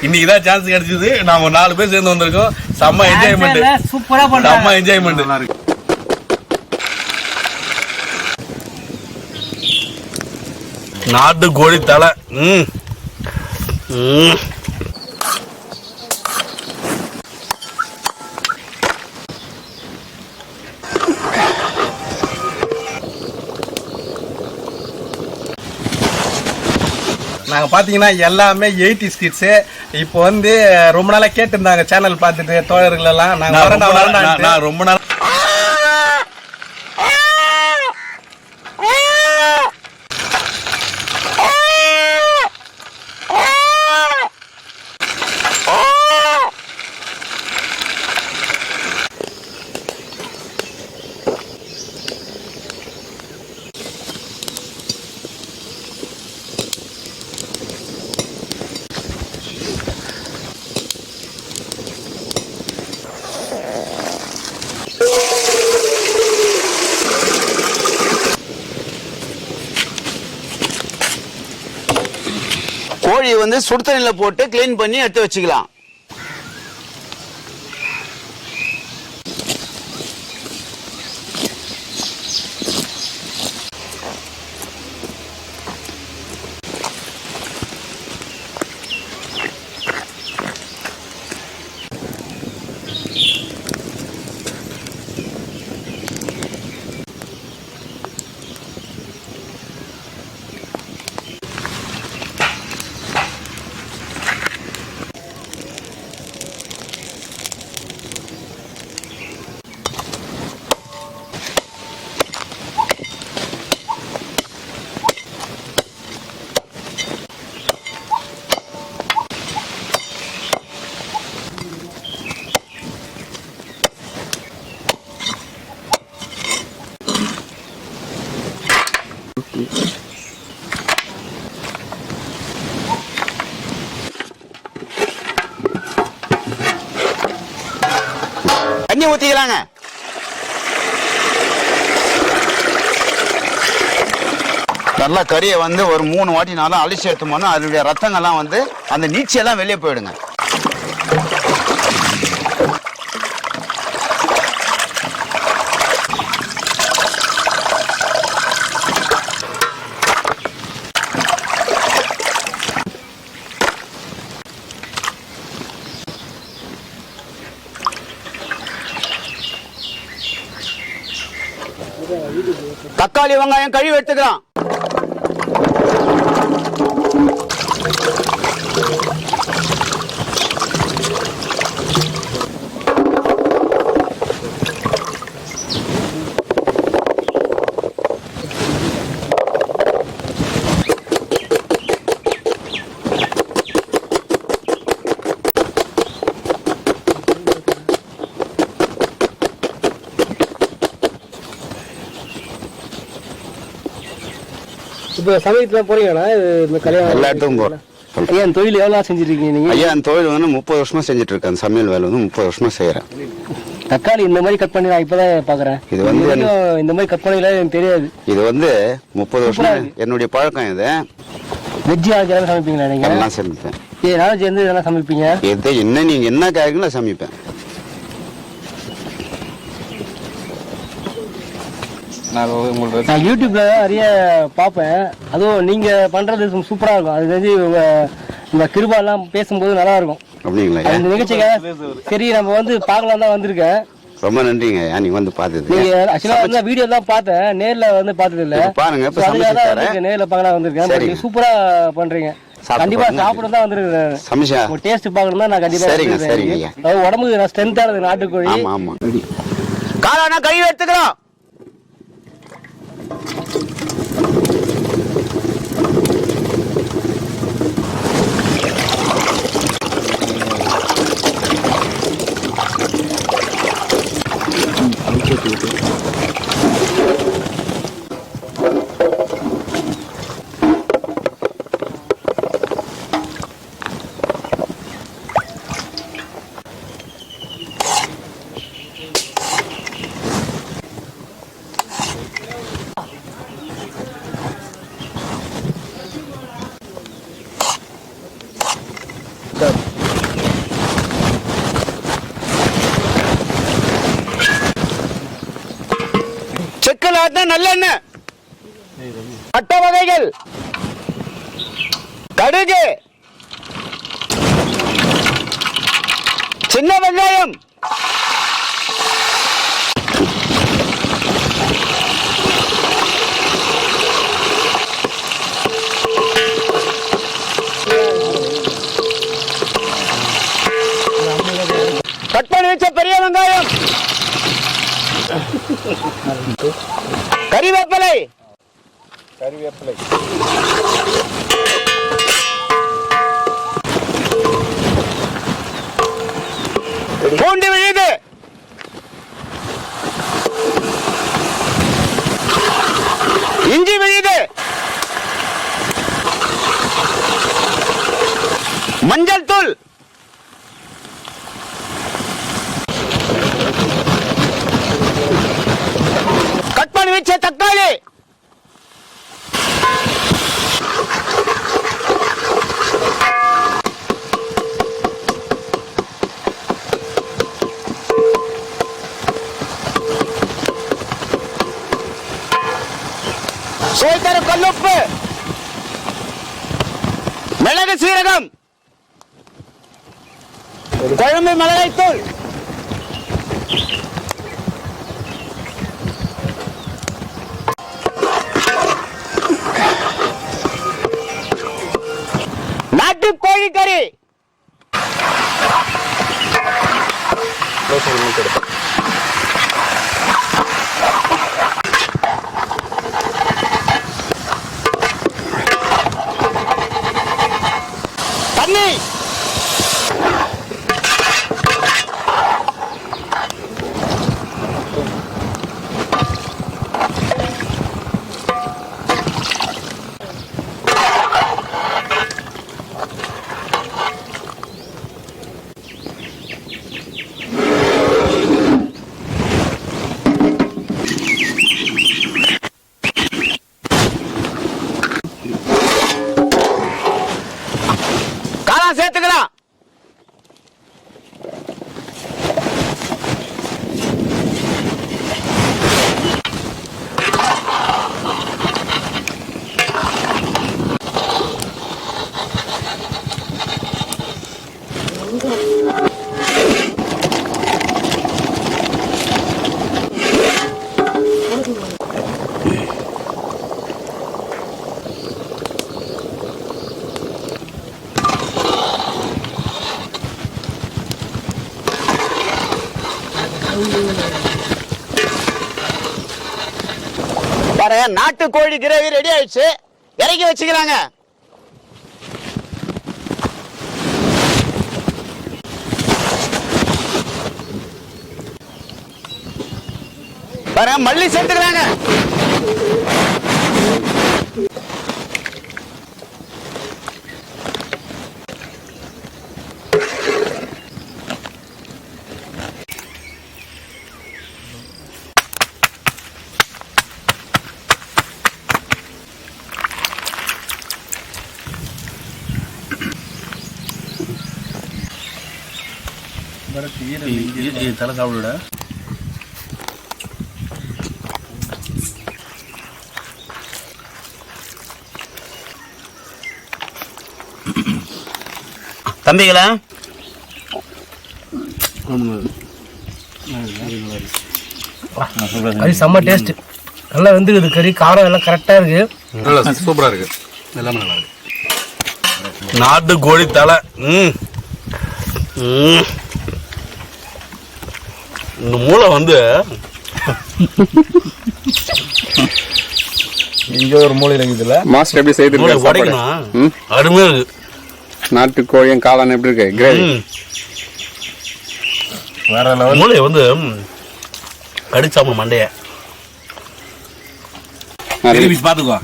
இன்னைக்கு தான் சான்ஸ் கிடைச்சது. நாம 4 பேர் சேர்ந்து வந்திருக்கோம். செம்ம என்ஜாய்மெண்ட், சூப்பரா பண்றோம். செம்ம என்ஜாய்மெண்ட். நல்லா இருக்கு. நாட்டு கோழி தலை. நாங்கள் பார்த்தீங்கன்னா எல்லாமே 80s கிட்ஸு. இப்போ வந்து ரொம்ப நாளாக கேட்டுருந்தாங்க சேனல் பார்த்துட்டு தோழர்கள் எல்லாம். நான் ரொம்ப நாள் கோழி வந்து சுடு தண்ணியில போட்டு கிளீன் பண்ணி எடுத்து வச்சுக்கலாம். தண்ணி ஊத்திக்கலாங்க. நல்லா கறியை வந்து ஒரு 3 வாட்டி நல்லா அழிச்சு எடுத்தோம்னா அதனுடைய ரத்தங்கள்லாம் வந்து அந்த நீச்செல்லாம் வெளியே போயிடுங்க. தக்காளி வெங்காயம் கழுவி எடுத்துக்கலாம். இப்போ சமயத்தில் போறீங்களா? இந்த கல்யாணம் எல்லா இடத்துக்கும் போறேன். ஐயா இந்த தொழில் எவ்வளோ செஞ்சுருக்கீங்க நீங்க? ஐயா அந்த தொழில் வந்து 30 வருஷமா செஞ்சுட்டு இருக்கேன். சமையல் வேலை வந்து 30 வருஷமா செய்யறேன். தக்காளி இந்த மாதிரி கட் பண்ணி நான் இப்பதான் பாக்குறேன். இது வந்து இந்த மாதிரி கட் பண்ணல எனக்கு தெரியாது. இது வந்து 30 வருஷம் என்னுடைய பழக்கம். இது வெஜ் எல்லாம் சமைப்பீங்களா நீங்க? எல்லாம் சமைப்பேன். நான்வெஜ் வந்து இதெல்லாம் சமைப்பீங்க? எது என்ன நீங்க என்ன காய்கறிகளும் சமைப்பேன். நான் யூடியூப்ல நிறைய பார்ப்பேன். அதுவும் நீங்க பண்றது சூப்பரா இருக்கும். அது வந்து உங்க கிருபா எல்லாம் பேசும்போது நல்லா இருக்கும். அப்படிங்களா? இந்த நிகழ்ச்சிக்கு சரி நம்ம வந்து பார்க்கலாம் தான் வந்திருக்கேன். ரொம்ப நன்றிங்க. நீங்க வந்து பார்த்தது. நீங்க ஆக்சுவலா வந்து வீடியோ தான் பார்த்தேன், நேர்ல வந்து பார்த்தது இல்ல. பாருங்க இப்ப சமைச்சு நேர்ல பார்க்கலாம் வந்திருக்கேன். நீங்க சூப்பரா பண்றீங்க. கண்டிப்பா சாப்பிட தான் வந்திருக்கேன். சமைச்சா டேஸ்ட் பார்க்கணும் தான் நான் கண்டிப்பா. சரிங்க சரிங்க. உடம்புக்கு ஸ்ட்ரென்த்தானது நாட்டுக்கோழி. ஆமா ஆமா. காளானா கழுவி எடுத்துக்கிறோம். ஆட்டின நல்லெண்ணெய், பட்டை வகைகள், கடுகு, சின்ன வெங்காயம், கட் பண்ணி வச்ச பெரிய வெங்காயம், கறிவேப்பிலை, பூண்டு விழுது, இஞ்சி விழுது, மஞ்சள் தூள், கட் பண்ணி வச்ச தக்காளி, சோய்தர கல்லுப்பு, மிளகு சீரகம், குழம்பு மிளகாய்த்தூள், நாட்டு கோழிக்கறி, தண்ணி, காளான் சேர்த்துக்கலாம். பாருங்க, நாட்டு கோழி கிரேவி ரெடி ஆயிடுச்சு. இறக்கி வச்சுக்கலாங்க. பாருங்க, மல்லி சேர்த்துக்கலாங்க. தலை சாப்பிட தம்பிகளா, கறி செம்ம டேஸ்ட். நல்லா வெந்துக்குது கறி. காரம் எல்லாம் கரெக்டா இருக்கு. நல்லா சூப்பரா இருக்கு. எல்லாமே நல்லா இருக்கு. நாட்டு கோழி தலை. இந்த மூளை வந்து இங்க ஒரு மூலையில இருக்குதுல்ல. மாஸ்டர் எப்படி செய்து அருமையா இருக்கு. நாட்டு கோழியும் காளான் எப்படி இருக்கு கிரேவி வேற லெவல். மூளை வந்து கடிச்சாம மண்டைய பாத்துக்கோ.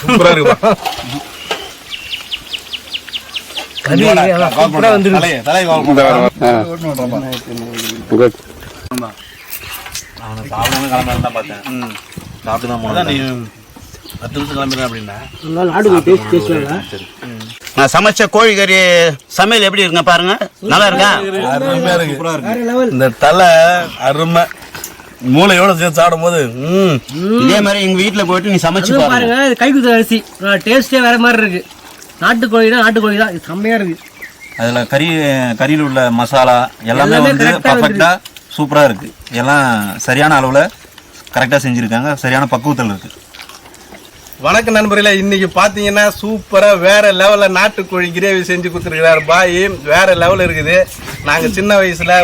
சூப்பரா இருக்குப்பா. சாப்பிட்டு தான் 10 நிமிஷம் கிளம்பிடுறேன் அப்படின்னா நான் சமைச்ச கோழிக்கறி சமையல் எப்படி இருக்குங்க பாருங்க. நல்லா இருக்கா? அருமையா இருக்கு. இந்த தலை அருமை மூளையோட சேர்த்து சாப்பிடும் போது இதே மாதிரி எங்க வீட்டுல போயிட்டு நீ சமைச்சு பாருங்க. கை குத்து அரிசி டேஸ்டே வேற மாதிரி இருக்கு. நாட்டுக்கோழி தான் இது செம்மையா இருக்கு. அதுல கறியில் உள்ள மசாலா எல்லாமே வந்து பர்ஃபெக்டா சூப்பரா இருக்கு. எல்லாம் சரியான அளவுல கரெக்டா செஞ்சிருக்காங்க. சரியான பக்குவத்தில் இருக்கு. வணக்கம் நண்பர்களே, இன்னைக்கு பாத்தீங்கன்னா சூப்பரா வேற லெவல்ல நாட்டுக்கோழி கிரேவி செஞ்சு கொடுத்துருக்கிறாரு பாய். வேற லெவல் இருக்குது. நாங்க சின்ன வயசுல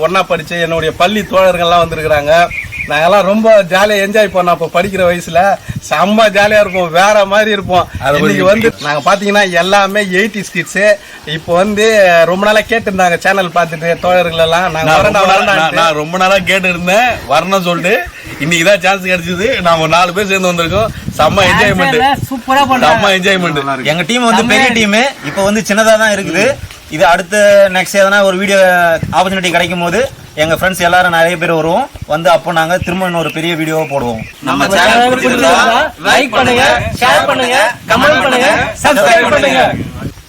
ஒன்னா படிச்ச என்னுடைய பள்ளி தோழர்கள்லாம் வந்திருக்கிறாங்க. நாங்கெல்லாம் ரொம்ப ஜாலியா என்ஜாய் பண்ணோம். அப்ப படிக்கிற வயசுல செம்ம ஜாலியா இருப்போம், வேற மாதிரி இருப்போம். இன்னைக்கு வந்து நாங்க பாத்தீங்கன்னா எல்லாமே 80s கிட்ஸ். இப்போ வந்து ரொம்ப நாளா கேட்டு இருந்தாங்க சேனல் பார்த்துட்டு தோழர்கள் எல்லாம். நான் ரொம்ப நாளா கேட்டு இருந்தேன் வரணும்னு சொல்லிட்டு. இன்னைக்குதான் சான்ஸ் கிடைச்சது. நாங்க 4 பேர் சேர்ந்து வந்திருக்கோம். செம்ம என்ஜாய்மெண்ட், சூப்பரா செம்ம என்ஜாய்மெண்ட். எங்க டீம் வந்து பெரிய டீம். இப்போ வந்து சின்னதா தான் இருக்குது. இது அடுத்த நெக்ஸ்ட் எதனா ஒரு வீடியோ ஆப்பர்ச்சுனிட்டி கிடைக்கும் போது எங்க ஃப்ரெண்ட்ஸ் எல்லாரும் நிறைய பேர் வருவோம். வந்து அப்போ நாங்க திரும்ப இன்னொரு பெரிய வீடியோவை போடுவோம். நம்ம சேனல் லைக் பண்ணுங்க, ஷேர் பண்ணுங்க, கமெண்ட் பண்ணுங்க, சப்ஸ்கிரைப் பண்ணுங்க.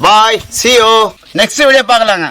பாய், see you. நெக்ஸ்ட் வீடியோ பார்க்கலாங்க.